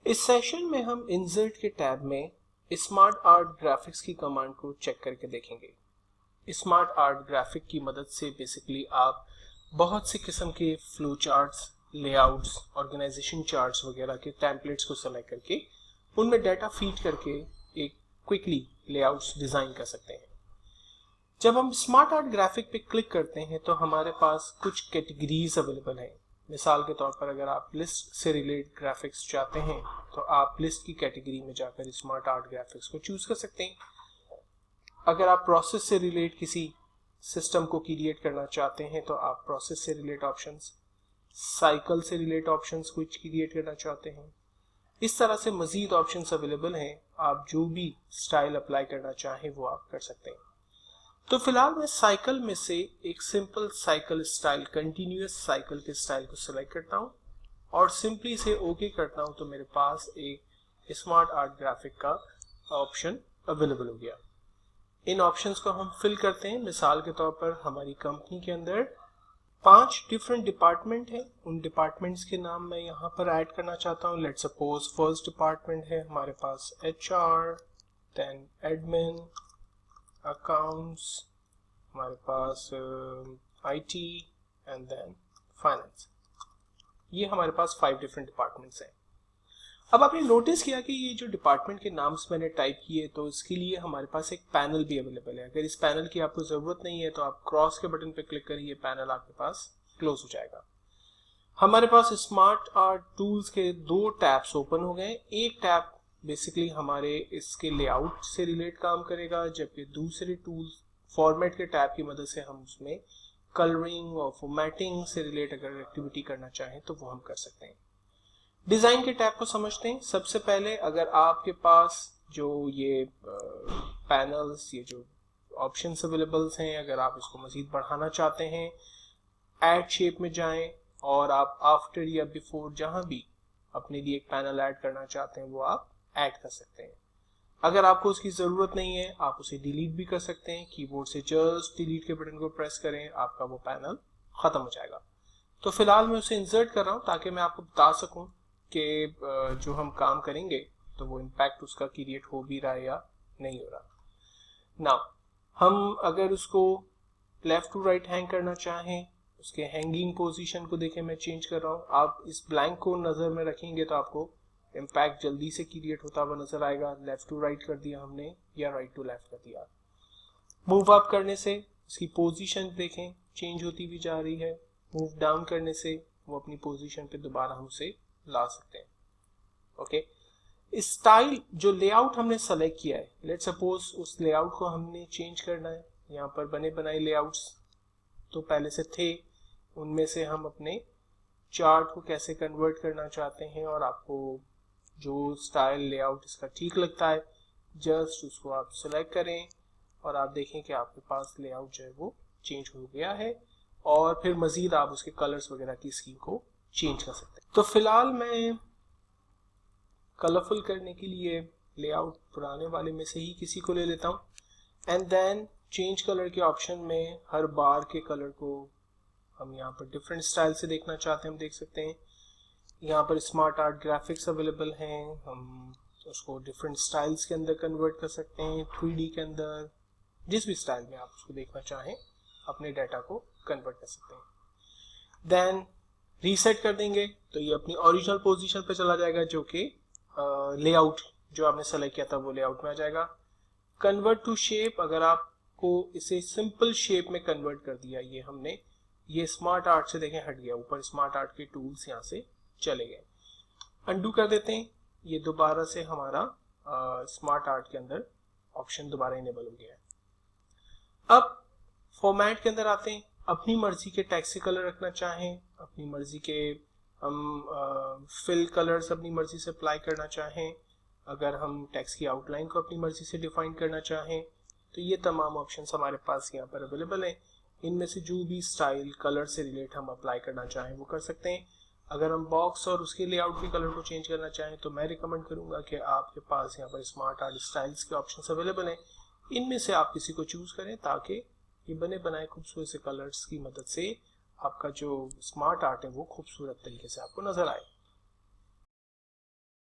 इस सेशन में हम इंसर्ट के टैब में स्मार्ट आर्ट ग्राफिक्स की कमांड को चेक करके देखेंगे। स्मार्ट आर्ट ग्राफिक की मदद से बेसिकली आप बहुत सी किस्म के flow charts, layouts, organisation charts वगैरह के टेम्पलेट्स को सेलेक्ट करके उनमें डाटा फीड करके एक क्विकली लेआउट्स डिजाइन कर सकते हैं। जब हम स्मार्ट आर्ट ग्राफिक पे क्लिक करते हैं तो हमारे पास कुछ कैटेगरीज अवेलेबल हैं। मिसाल के तौर पर अगर आप लिस्ट से रिलेटेड ग्राफिक्स चाहते हैं तो आप लिस्ट की कैटेगरी में जाकर स्मार्ट आर्ट ग्राफिक्स को चूज कर सकते हैं। अगर आप प्रोसेस से रिलेट किसी सिस्टम को क्रिएट करना चाहते हैं तो आप प्रोसेस से रिलेट ऑप्शंस, साइकिल से रिलेट ऑप्शंस को क्रिएट करना चाहते हैं। इस तरह से मजीद ऑप्शंस अवेलेबल हैं। आप जो भी स्टाइल अप्लाई करना चाहें वो आप कर सकते हैं। तो फिलहाल मैं साइकिल में से एक simple cycle style, continuous cycle के स्टाइल को सिलेक्ट करता हूं और सिंपली इसे ओके करता हूं तो मेरे पास एक स्मार्ट आर्ट ग्राफिक का ऑप्शन अवेलेबल हो गया। इन ऑप्शंस को हम फिल करते हैं। मिसाल के तौर पर हमारी कंपनी के अंदर 5 डिफरेंट डिपार्टमेंट हैं। उन डिपार्टमेंट्स के नाम मैं यहाँ पर ऐड करना चाहता हूँ। लेट्स सपोज फर्स्ट डिपार्टमेंट है हमारे पास HR, देन एडमिन, अकाउंट्स, हमारे पास IT एंड देन फाइनेंस। ये हमारे पास 5 डिफरेंट डिपार्टमेंट्स हैं। अब आपने नोटिस किया कि ये जो डिपार्टमेंट के नाम्स मैंने टाइप किए तो इसके लिए हमारे पास एक पैनल भी अवेलेबल है। अगर इस पैनल की आपको जरूरत नहीं है तो आप क्रॉस के बटन पे क्लिक करिए, पैनल आपके पास क्लोज हो जाएगा। हमारे पास स्मार्ट आर्ट टूल्स के 2 टैब्स ओपन हो गए। एक टैब बेसिकली हमारे इसके लेआउट से रिलेट काम करेगा, जबकि दूसरे टूल फॉर्मेट के टैब की मदद से हम उसमें कलरिंग और फॉर्मेटिंग से रिलेट अगर एक्टिविटी करना चाहें तो वो हम कर सकते हैं। डिजाइन के टैब को समझते हैं। सबसे पहले अगर आपके पास जो ये पैनल्स, ये जो ऑप्शंस अवेलेबल्स हैं, अगर आप इसको मजीद बढ़ाना चाहते हैं, ऐड शेप में जाएं और आप आफ्टर या बिफोर जहां भी अपने लिए एक पैनल ऐड करना चाहते हैं वो आप ऐड कर सकते हैं। अगर आपको उसकी जरूरत नहीं है आप उसे डिलीट भी कर सकते हैं। कीबोर्ड से जस्ट डिलीट के बटन को प्रेस करें, आपका वो पैनल खत्म हो जाएगा। तो फिलहाल मैं उसे इंसर्ट कर रहा हूं ताकि मैं आपको बता सकूं कि जो हम काम करेंगे तो वो इम्पैक्ट उसका क्रिएट हो भी रहा है या नहीं हो रहा। नाउ हम अगर उसको लेफ्ट टू राइट हैंग करना चाहें, उसके हैंगिंग पोजीशन को देखें, मैं चेंज कर रहा हूं। आप इस ब्लैंक को नजर में रखेंगे तो आपको इम्पैक्ट जल्दी से क्रिएट होता हुआ नजर आएगा। लेफ्ट टू राइट कर दिया हमने या राइट टू लेफ्ट कर दिया। मूव अप करने से इसकी पोजीशन देखें चेंज होती भी जा रही है। मूव डाउन करने से वो अपनी पोजीशन पे दोबारा हम उसे ला सकते हैं। ओके, स्टाइल जो लेआउट हमने सेलेक्ट किया है, लेट्स सपोज उस लेआउट को हमने चेंज करना है। यहाँ पर बने बनाए लेआउट्स तो पहले से थे, उनमें से हम अपने चार्ट को कैसे कन्वर्ट करना चाहते हैं और आपको जो स्टाइल लेआउट इसका ठीक लगता है जस्ट उसको आप सिलेक्ट करें और आप देखें कि आपके पास लेआउट जो है वो चेंज हो गया है और फिर मजीद आप उसके कलर्स वगैरह की स्कीम को चेंज कर सकते हैं। तो फिलहाल मैं कलरफुल करने के लिए लेआउट पुराने वाले में से ही किसी को ले लेता हूँ एंड देन चेंज कलर के ऑप्शन में हर बार के कलर को हम यहाँ पर डिफरेंट स्टाइल से देखना चाहते हैं, हम देख सकते हैं। यहाँ पर स्मार्ट आर्ट ग्राफिक्स अवेलेबल हैं, हम उसको डिफरेंट स्टाइल्स के अंदर कन्वर्ट कर सकते हैं। 3D के अंदर जिस भी स्टाइल में आप उसको देखना चाहें अपने डाटा को कन्वर्ट कर सकते हैं। देन रीसेट कर देंगे तो ये अपनी ओरिजिनल पोजीशन पे चला जाएगा जो कि लेआउट जो आपने सेलेक्ट किया था वो लेआउट में आ जाएगा। कन्वर्ट टू शेप, अगर आपको इसे सिंपल शेप में कन्वर्ट कर दिया, ये हमने ये स्मार्ट आर्ट से देखें हट गया, ऊपर स्मार्ट आर्ट के टूल्स यहाँ से चले गए। अनडू कर देते हैं, ये दोबारा से हमारा स्मार्ट आर्ट के अंदर ऑप्शन दोबारा इनेबल हो गया है। अब फॉर्मेट के अंदर आते हैं। अपनी मर्जी के टेक्स्ट के कलर रखना चाहें, अपनी मर्जी के हम फिल कलर्स अपनी मर्जी से अप्लाई करना चाहें, अगर हम टेक्स्ट की आउटलाइन को अपनी मर्जी से डिफाइन करना चाहें तो ये तमाम ऑप्शंस हमारे पास यहाँ पर अवेलेबल हैं। इनमें से जो भी स्टाइल कलर से रिलेट हम अप्लाई करना चाहें वो कर सकते हैं। अगर हम बॉक्स और उसके लेआउट के कलर को चेंज करना चाहें तो मैं रिकमेंड करूंगा कि आपके पास यहाँ पर स्मार्ट आर्ट स्टाइल्स के ऑप्शंस अवेलेबल हैं। इनमें से आप किसी को चूज करें ताकि ये बने बनाए खूबसूरत से कलर्स की मदद से आपका जो स्मार्ट आर्ट है वो खूबसूरत तरीके से आपको नजर आए।